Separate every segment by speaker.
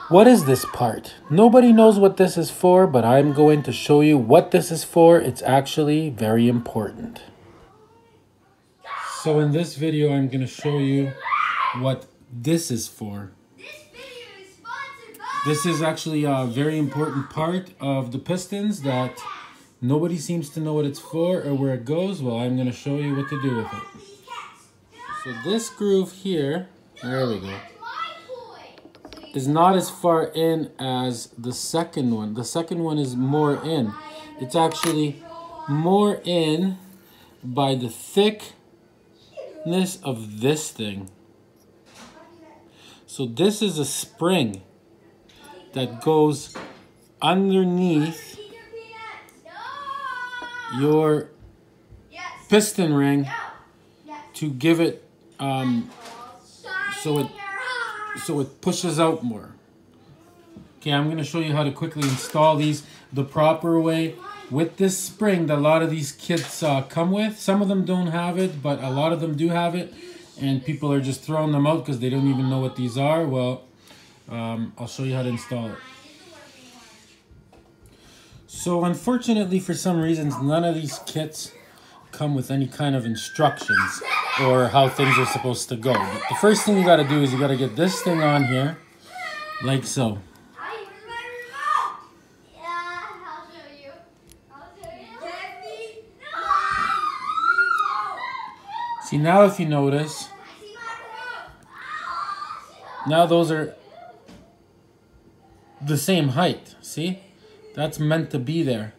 Speaker 1: What is this part? Nobody knows what this is for, but I'm going to show you what this is for. It's actually very important. So in this video, I'm going to show you what this is for. This is actually a very important part of the pistons that nobody seems to know what it's for or where it goes. Well, I'm going to show you what to do with it. So this groove here, there we go, is not as far in as the second one. The second one is more in. It's actually more in by the thickness of this thing. So this is a spring that goes underneath your piston ring to give it so it pushes out more. Okay, I'm going to show you how to quickly install these the proper way with this spring that a lot of these kits come with. Some of them don't have it, but a lot of them do have it, and people are just throwing them out because they don't even know what these are. Well, I'll show you how to install it. So unfortunately, for some reasons, none of these kits come with any kind of instructions or how things are supposed to go. But the first thing you got to do is you got to get this thing on here, like so. See, now if you notice, now those are the same height, see? That's meant to be there.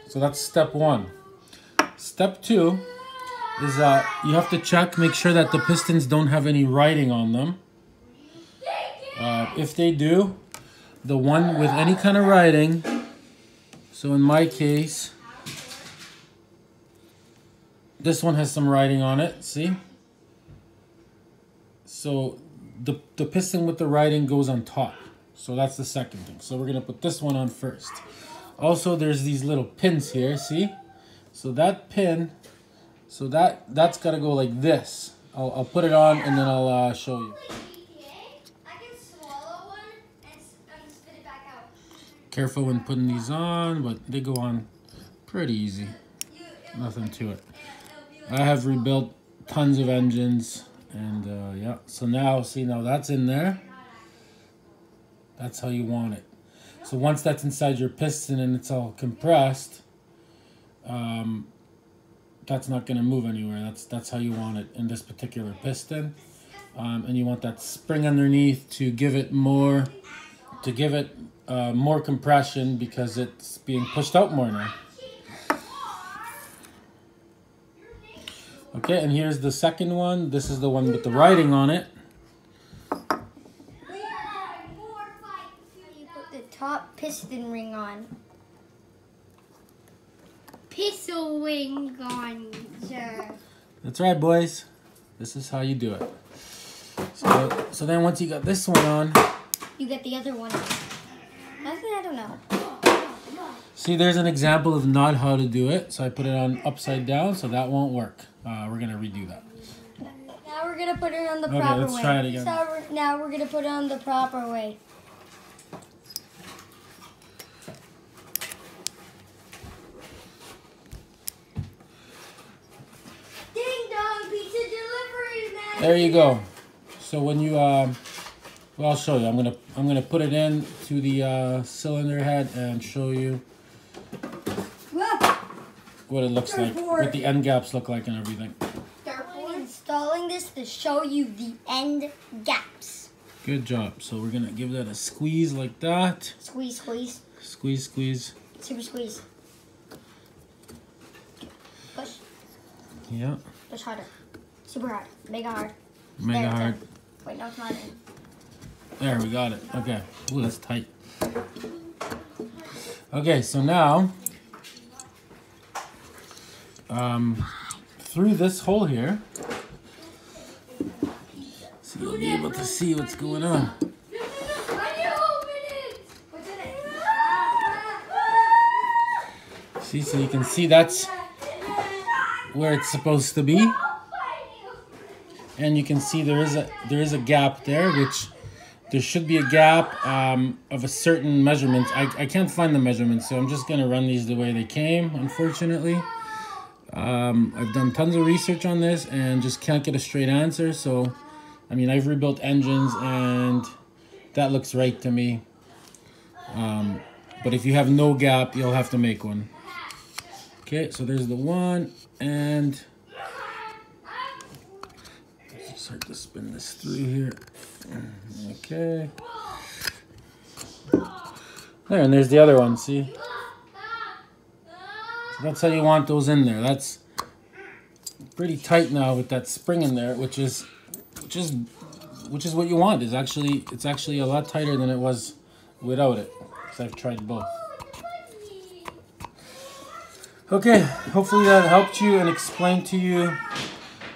Speaker 1: So that's step one. Step two is you have to check, make sure that the pistons don't have any writing on them. If they do, the one with any kind of writing, so in my case, this one has some writing on it, see? So the piston with the writing goes on top. So that's the second thing. So we're going to put this one on first. Also, there's these little pins here, see? So that pin, so that's got to go like this. I'll put it on and then I'll show you.
Speaker 2: I can swallow one and spit it back out.
Speaker 1: Careful when putting these on, but they go on pretty easy. Nothing to it. I have rebuilt tons of engines, and yeah. So now, see, now that's in there. That's how you want it. So once that's inside your piston and it's all compressed, that's not going to move anywhere. That's how you want it in this particular piston. And you want that spring underneath to give it more, more compression because it's being pushed out more now. Okay, and here's the second one. This is the one with the writing on it.
Speaker 2: You put the top piston ring on. Piston ring on, sir.
Speaker 1: That's right, boys. This is how you do it. So then once you got this one on,
Speaker 2: you get the other one on. Actually, I don't know.
Speaker 1: See, there's an example of not how to do it. So I put it on upside down, so that won't work. We're going to redo that.
Speaker 2: Now we're going to put it on the proper way.
Speaker 1: Okay, let's try it again.
Speaker 2: So now we're going to put it on the proper way. Ding dong, pizza delivery man.
Speaker 1: There you go. So when you, well, I'll show you. I'm gonna put it in to the cylinder head and show you what it looks like, what the end gaps look like and everything.
Speaker 2: We're installing this to show you the end gaps.
Speaker 1: Good job. So we're gonna give that a squeeze like that.
Speaker 2: Squeeze, squeeze.
Speaker 1: Squeeze, squeeze.
Speaker 2: Super squeeze. Push.
Speaker 1: Yeah.
Speaker 2: Push harder. Super hard. Mega hard.
Speaker 1: Mega
Speaker 2: there,
Speaker 1: hard.
Speaker 2: There. Wait, no, it's not in.
Speaker 1: There, we got it. Okay. Ooh, that's tight. Okay, so now, through this hole here, so you'll be able to see what's going on. See, so you can see that's where it's supposed to be. And you can see there is a gap there, which there should be a gap of a certain measurement. I can't find the measurements, so I'm just going to run these the way they came, unfortunately. I've done tons of research on this and just can't get a straight answer. So, I mean, I've rebuilt engines and that looks right to me. But if you have no gap, you'll have to make one. Okay, so there's the one, and let's start to spin this through here. Okay. There, and there's the other one, see? So that's how you want those in there. That's pretty tight now with that spring in there, which is what you want. It's actually a lot tighter than it was without it, because I've tried both. Okay, hopefully that helped you and explained to you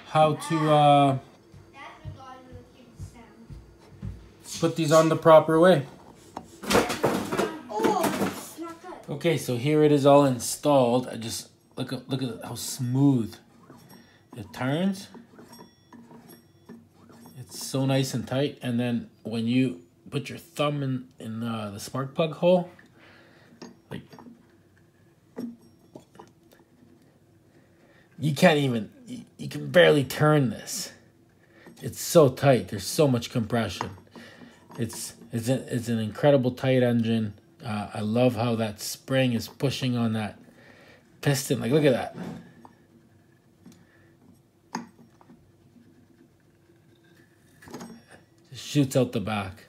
Speaker 1: how to put these on the proper way. Okay, so here it is all installed. I just look at how smooth it turns. It's so nice and tight. And then when you put your thumb in the spark plug hole, like, you can't even, you can barely turn this. It's so tight. There's so much compression. It's an incredible tight engine. I love how that spring is pushing on that piston. Like, look at that. Just shoots out the back.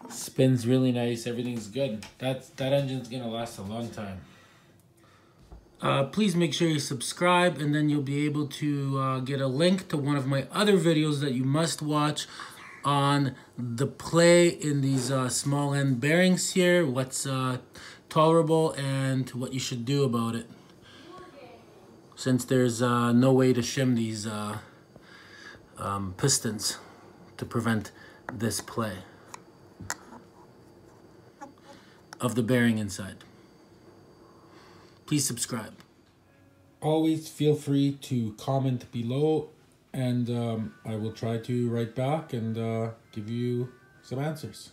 Speaker 1: Spins really nice. Everything's good. That engine's gonna last a long time. Please make sure you subscribe, and then you'll be able to get a link to one of my other videos that you must watch on the play in these small end bearings here, what's tolerable and what you should do about it, since there's no way to shim these pistons to prevent this play of the bearing inside. Please subscribe. Always feel free to comment below, and I will try to write back and give you some answers.